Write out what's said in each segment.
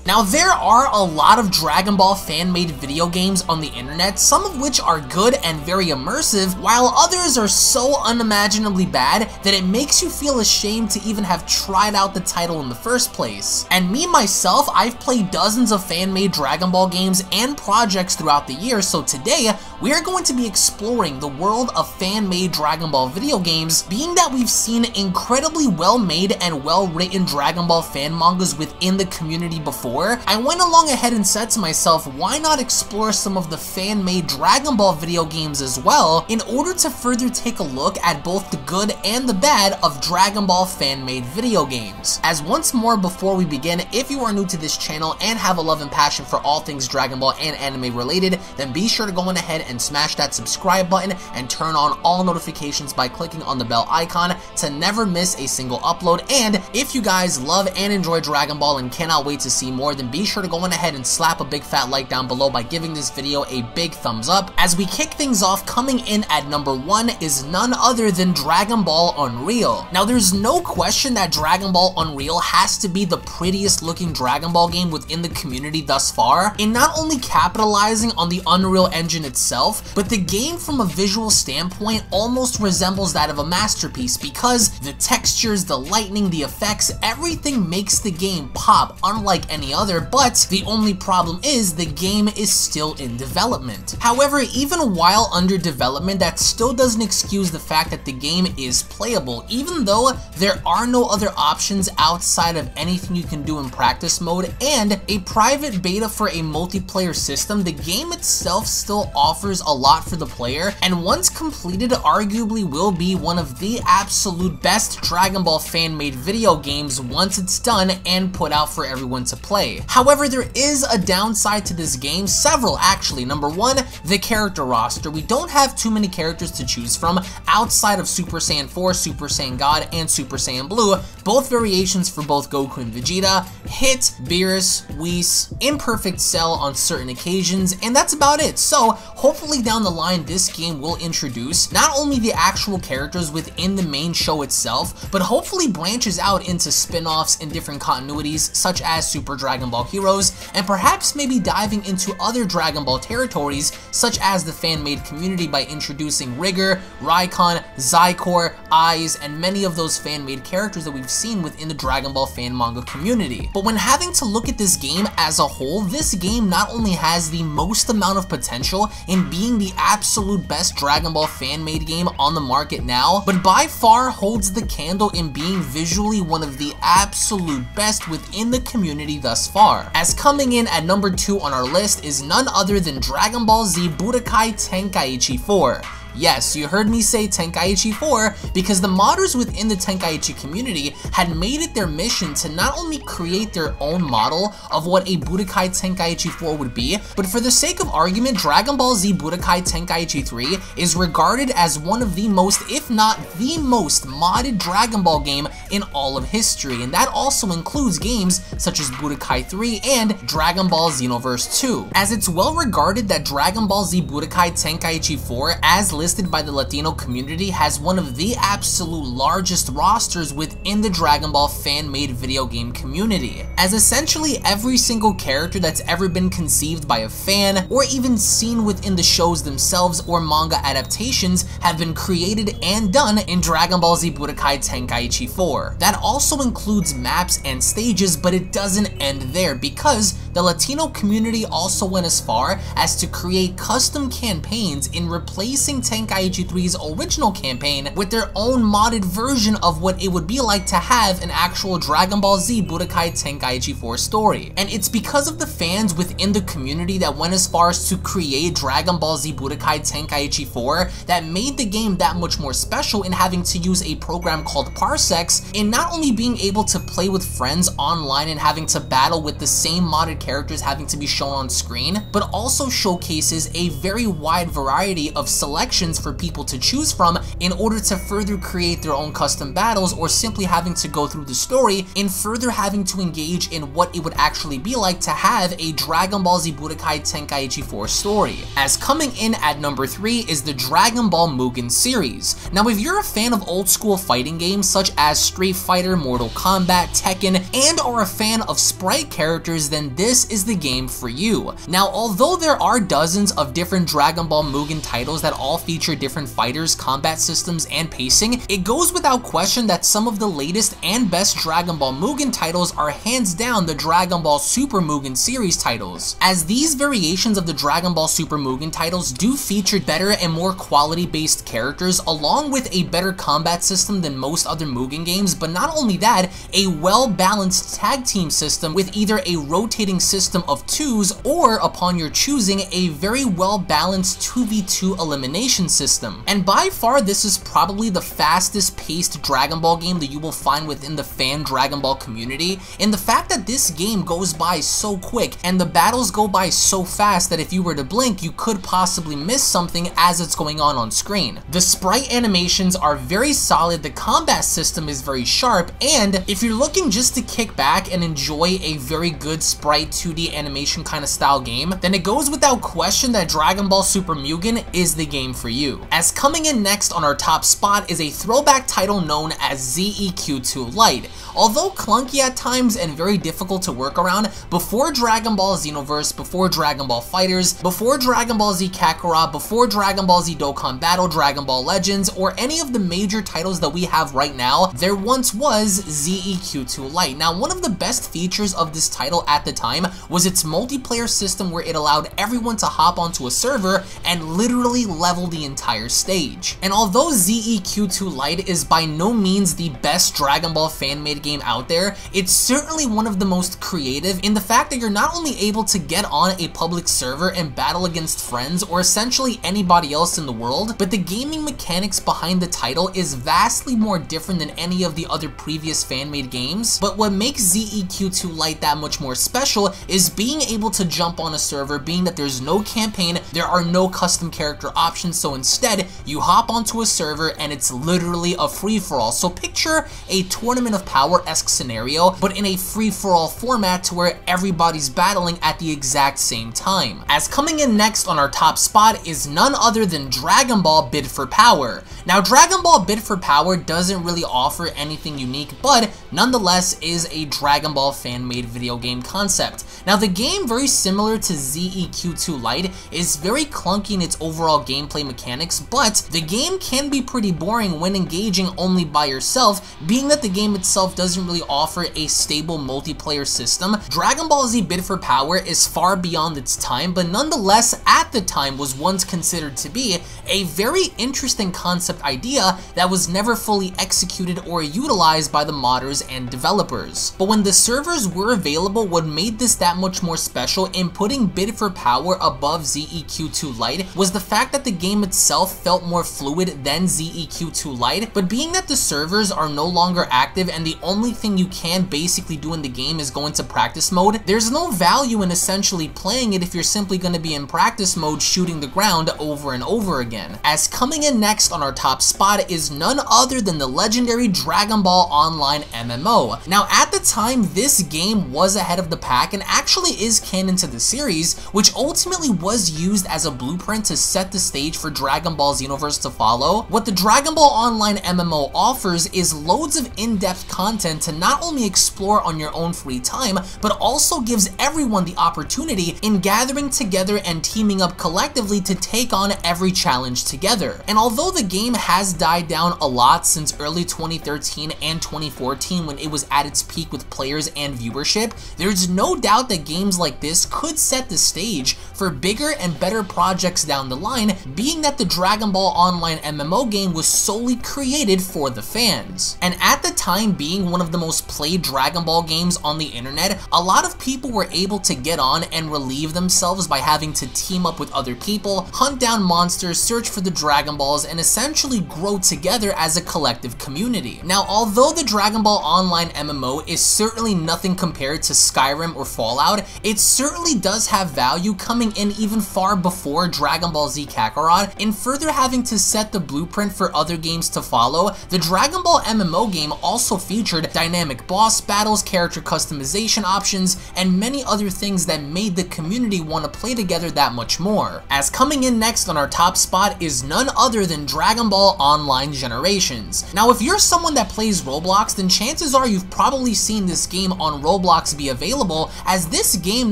Now, there are a lot of Dragon Ball fan-made video games on the internet, some of which are good and very immersive, while others are so unimaginably bad that it makes you feel ashamed to even have tried out the title in the first place. And me myself, I've played dozens of fan-made Dragon Ball games and projects throughout the year, so today we are going to be exploring the world of fan-made Dragon Ball video games, being that we've seen incredibly well-made and well-written Dragon Ball fan mangas within the community before. I went along ahead and said to myself, why not explore some of the fan-made Dragon Ball video games as well, in order to further take a look at both the good and the bad of Dragon Ball fan-made video games. As once more before we begin, if you are new to this channel and have a love and passion for all things Dragon Ball and anime related, then be sure to go on ahead and smash that subscribe button and turn on all notifications by clicking on the bell icon to never miss a single upload. And if you guys love and enjoy Dragon Ball and cannot wait to see more, then be sure to go on ahead and slap a big fat like down below by giving this video a big thumbs up. As we kick things off, coming in at number 1 is none other than Dragon Ball Unreal. Now, there's no question that Dragon Ball Unreal has to be the prettiest looking Dragon Ball game within the community thus far, in not only capitalizing on the Unreal Engine itself, but the game from a visual standpoint almost resembles that of a masterpiece, because the textures, the lighting, the effects, everything makes the game pop unlike any other. But the only problem is the game is still in development. However, even while under development, that still doesn't excuse the fact that the game is playable, even though there are no other options outside of anything you can do in practice mode and a private beta for a multiplayer system. The game itself still offers a lot for the player, and once completed, arguably will be one of the absolute best Dragon Ball fan-made video games once it's done and put out for everyone to play. However, there is a downside to this game, several actually. Number 1, the character roster. We don't have too many characters to choose from outside of Super Saiyan 4, Super Saiyan God, and Super Saiyan Blue, both variations for both Goku and Vegeta, Hit, Beerus, Whis, Imperfect Cell on certain occasions, and that's about it. So hopefully down the line this game will introduce not only the actual characters within the main show itself, but hopefully branches out into spin-offs in different continuities such as Super Dragon Ball Heroes, and perhaps maybe diving into other Dragon Ball territories such as the fan-made community by introducing Rigor, Rycon, Zycor, Eyes, and many of those fan-made characters that we've seen within the Dragon Ball fan manga community. But when having to look at this game as a whole, this game not only has the most amount of potential in being the absolute best Dragon Ball fan-made game on the market now, but by far holds the candle in being visually one of the absolute best within the community thus far. As coming in at number 2 on our list is none other than Dragon Ball Z Budokai Tenkaichi 4. Yes, you heard me say Tenkaichi 4 because the modders within the Tenkaichi community had made it their mission to not only create their own model of what a Budokai Tenkaichi 4 would be, but for the sake of argument, Dragon Ball Z Budokai Tenkaichi 3 is regarded as one of the most, if not the most, modded Dragon Ball game in all of history, and that also includes games such as Budokai 3 and Dragon Ball Xenoverse 2. As it's well regarded that Dragon Ball Z Budokai Tenkaichi 4, as listed by the Latino community, has one of the absolute largest rosters within the Dragon Ball fan-made video game community, as essentially every single character that's ever been conceived by a fan or even seen within the shows themselves or manga adaptations have been created and done in Dragon Ball Z Budokai Tenkaichi 4. That also includes maps and stages, but it doesn't end there, because the Latino community also went as far as to create custom campaigns in replacing Tenkaichi 3's original campaign with their own modded version of what it would be like to have an actual Dragon Ball Z Budokai Tenkaichi 4 story. And it's because of the fans within the community that went as far as to create Dragon Ball Z Budokai Tenkaichi 4 that made the game that much more special in having to use a program called Parsecs, in not only being able to play with friends online and having to battle with the same modded characters having to be shown on screen, but also showcases a very wide variety of selection options for people to choose from in order to further create their own custom battles, or simply having to go through the story and further having to engage in what it would actually be like to have a Dragon Ball Z Budokai Tenkaichi 4 story. As coming in at number 3 is the Dragon Ball Mugen series. Now, if you're a fan of old school fighting games such as Street Fighter, Mortal Kombat, Tekken, and are a fan of sprite characters, then this is the game for you. Now, although there are dozens of different Dragon Ball Mugen titles that all feature different fighters, combat systems, and pacing, it goes without question that some of the latest and best Dragon Ball Mugen titles are hands down the Dragon Ball Super Mugen series titles, as these variations of the Dragon Ball Super Mugen titles do feature better and more quality-based characters, along with a better combat system than most other Mugen games, but not only that, a well-balanced tag team system with either a rotating system of 2s or, upon your choosing, a very well-balanced 2v2 elimination system. And by far, this is probably the fastest paced Dragon Ball game that you will find within the fan Dragon Ball community, and the fact that this game goes by so quick and the battles go by so fast that if you were to blink, you could possibly miss something as it's going on screen. The sprite animations are very solid, the combat system is very sharp, and if you're looking just to kick back and enjoy a very good sprite 2D animation kind of style game, then it goes without question that Dragon Ball Super Mugen is the game for you. As coming in next on our top spot is a throwback title known as ZEQ2 LITE. Although clunky at times and very difficult to work around, before Dragon Ball Xenoverse, before Dragon Ball FighterZ, before Dragon Ball Z Kakarot, before Dragon Ball Z Dokkan Battle, Dragon Ball Legends, or any of the major titles that we have right now, there once was ZEQ2 LITE. Now, one of the best features of this title at the time was its multiplayer system, where it allowed everyone to hop onto a server and literally level the entire stage. And although ZEQ2 LITE is by no means the best Dragon Ball fan-made game out there, it's certainly one of the most creative in the fact that you're not only able to get on a public server and battle against friends or essentially anybody else in the world, but the gaming mechanics behind the title is vastly more different than any of the other previous fan-made games. But what makes ZEQ2 LITE that much more special is being able to jump on a server, being that there's no campaign, there are no custom character options, so instead you hop onto a server and it's literally a free-for-all. So picture a Tournament of Power-esque scenario, but in a free-for-all format to where everybody's battling at the exact same time. As coming in next on our top spot is none other than Dragon Ball Bid for Power. Now, Dragon Ball Bid for Power doesn't really offer anything unique, but nonetheless is a Dragon Ball fan-made video game concept. Now, the game, very similar to ZEQ2 LITE, is very clunky in its overall gameplay mechanics, but the game can be pretty boring when engaging only by yourself, being that the game itself doesn't really offer a stable multiplayer system. Dragon Ball Z Bid for Power is far beyond its time, but nonetheless at the time was once considered to be a very interesting concept idea that was never fully executed or utilized by the modders and developers. But when the servers were available, what made this that much more special in putting Bid for Power above ZEQ2 LITE was the fact that the game itself felt more fluid than ZEQ2 LITE, but being that the servers are no longer active and the only thing you can basically do in the game is go into practice mode, there's no value in essentially playing it if you're simply going to be in practice mode shooting the ground over and over again. As coming in next on our top spot is none other than the legendary Dragon Ball Online MMO. Now, at the time, this game was ahead of the pack and actually is canon to the series, which ultimately was used as a blueprint to set the stage for Dragon Ball Xenoverse to follow. What the Dragon Ball Online MMO offers is loads of in-depth content to not only explore on your own free time, but also gives everyone the opportunity in gathering together and teaming up collectively to take on every challenge together. And although the game has died down a lot since early 2013 and 2014 when it was at its peak with players and viewership, there's no doubt that games like this could set the stage for bigger and better projects down the line, being that the Dragon Ball Online MMO game was solely created for the fans. And at the time being one of the most played Dragon Ball games on the internet, a lot of people were able to get on and relieve themselves by having to team up with other people, hunt down monsters, search for the Dragon Balls, and essentially actually grow together as a collective community. Now, although the Dragon Ball Online MMO is certainly nothing compared to Skyrim or Fallout, it certainly does have value coming in even far before Dragon Ball Z Kakarot. In further having to set the blueprint for other games to follow, the Dragon Ball MMO game also featured dynamic boss battles, character customization options, and many other things that made the community want to play together that much more. As coming in next on our top spot is none other than Dragon Ball Online Generations. Now, if you're someone that plays Roblox, then chances are you've probably seen this game on Roblox be available, as this game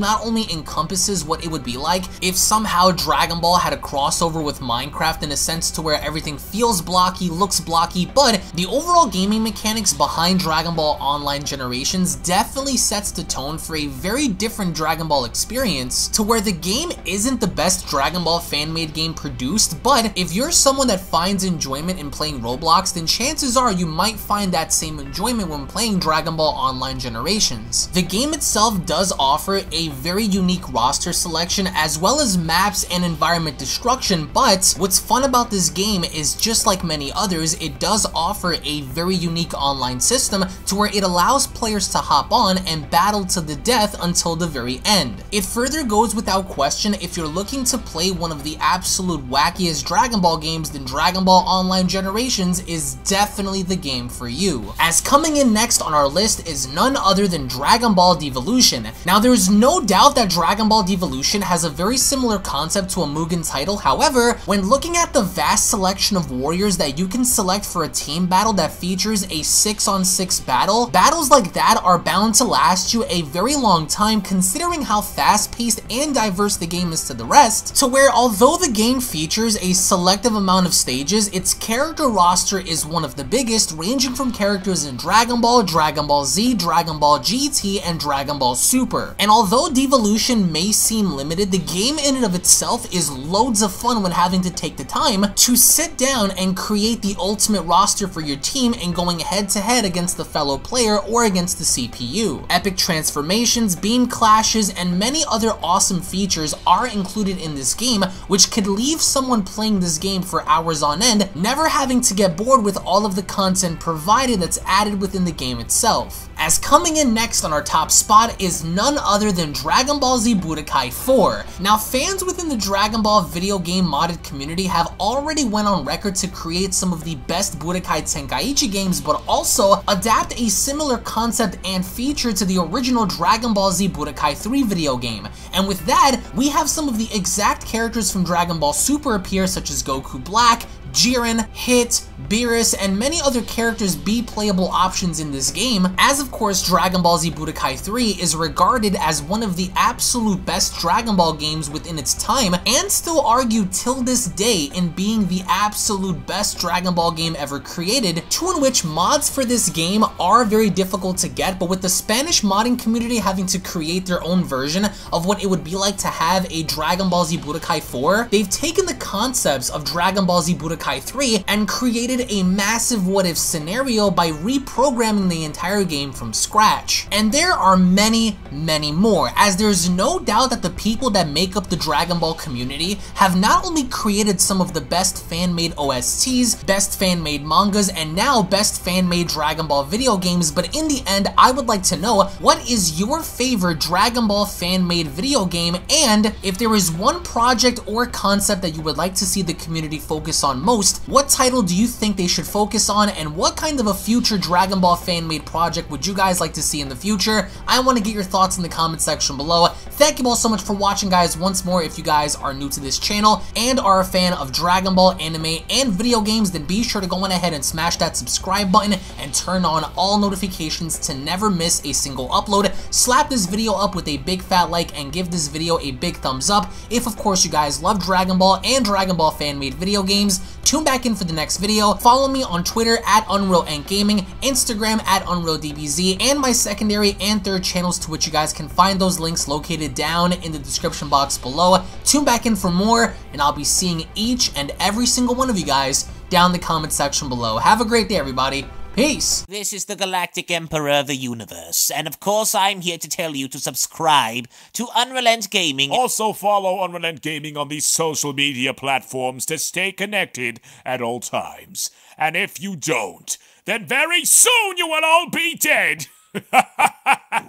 not only encompasses what it would be like if somehow Dragon Ball had a crossover with Minecraft in a sense to where everything feels blocky, looks blocky, but the overall gaming mechanics behind Dragon Ball Online Generations definitely sets the tone for a very different Dragon Ball experience, to where the game isn't the best Dragon Ball fan-made game produced, but if you're someone that finds enjoyment in playing Roblox, then chances are you might find that same enjoyment when playing Dragon Ball Online Generations. The game itself does offer a very unique roster selection as well as maps and environment destruction, but what's fun about this game is, just like many others, it does offer a very unique online system to where it allows players to hop on and battle to the death until the very end. It further goes without question, if you're looking to play one of the absolute wackiest Dragon Ball games, then Dragon Ball Online Generations is definitely the game for you. As coming in next on our list is none other than Dragon Ball Devolution. Now, there's no doubt that Dragon Ball Devolution has a very similar concept to a Mugen title. However, when looking at the vast selection of warriors that you can select for a team battle that features a 6-on-6 battle, battles like that are bound to last you a very long time, considering how fast-paced and diverse the game is to the rest, to where although the game features a selective amount of stages, its character roster is one of the biggest, ranging from characters in Dragon Ball, Dragon Ball Z, Dragon Ball GT, and Dragon Ball Super. And although Devolution may seem limited, the game in and of itself is loads of fun when having to take the time to sit down and create the ultimate roster for your team and going head to head against the fellow player or against the CPU. Epic transformations, beam clashes, and many other awesome features are included in this game, which could leave someone playing this game for hours on end, never having to get bored with all of the content provided that's added within the game itself. As coming in next on our top spot is none other than Dragon Ball Z Budokai 4. Now, fans within the Dragon Ball video game modded community have already went on record to create some of the best Budokai Tenkaichi games, but also adapt a similar concept and feature to the original Dragon Ball Z Budokai 3 video game. And with that, we have some of the exact characters from Dragon Ball Super appear, such as Goku Black, Jiren, Hit, Beerus, and many other characters be playable options in this game, as of course Dragon Ball Z Budokai 3 is regarded as one of the absolute best Dragon Ball games within its time, and still argued till this day in being the absolute best Dragon Ball game ever created, to in which mods for this game are very difficult to get, but with the Spanish modding community having to create their own version of what it would be like to have a Dragon Ball Z Budokai 4, they've taken the concepts of Dragon Ball Z Budokai 3 and created a massive what-if scenario by reprogramming the entire game from scratch. And there are many, many more, as there's no doubt that the people that make up the Dragon Ball community have not only created some of the best fan-made OSTs, best fan-made mangas, and now best fan-made Dragon Ball video games, but in the end, I would like to know, what is your favorite Dragon Ball fan-made video game, and if there is one project or concept that you would like to see the community focus on most, what title do you think they should focus on, and what kind of a future Dragon Ball fan-made project would you guys like to see in the future? I want to get your thoughts in the comment section below. Thank you all so much for watching, guys. Once more, if you guys are new to this channel and are a fan of Dragon Ball anime and video games, then be sure to go on ahead and smash that subscribe button and turn on all notifications to never miss a single upload. Slap this video up with a big fat like and give this video a big thumbs up if of course you guys love Dragon Ball and Dragon Ball fan-made video games. Tune back in for the next video. Follow me on Twitter at UnrealEntGaming, Instagram at UnrealDBZ, and my secondary and third channels, to which you guys can find those links located down in the description box below. Tune back in for more, and I'll be seeing each and every single one of you guys down in the comment section below. Have a great day, everybody. Peace. This is the Galactic Emperor of the Universe, and of course I'm here to tell you to subscribe to UnrealEntGaming. Also follow UnrealEntGaming on these social media platforms to stay connected at all times. And if you don't, then very soon you will all be dead!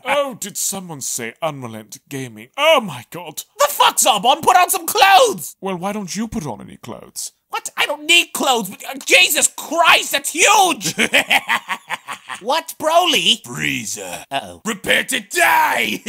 Oh, did someone say UnrealEntGaming? Oh my god. The fuck's up? Put on some clothes! Well, why don't you put on any clothes? What? I don't need clothes. Jesus Christ, that's huge! What, Broly? Freezer. Uh-oh. Prepare to die!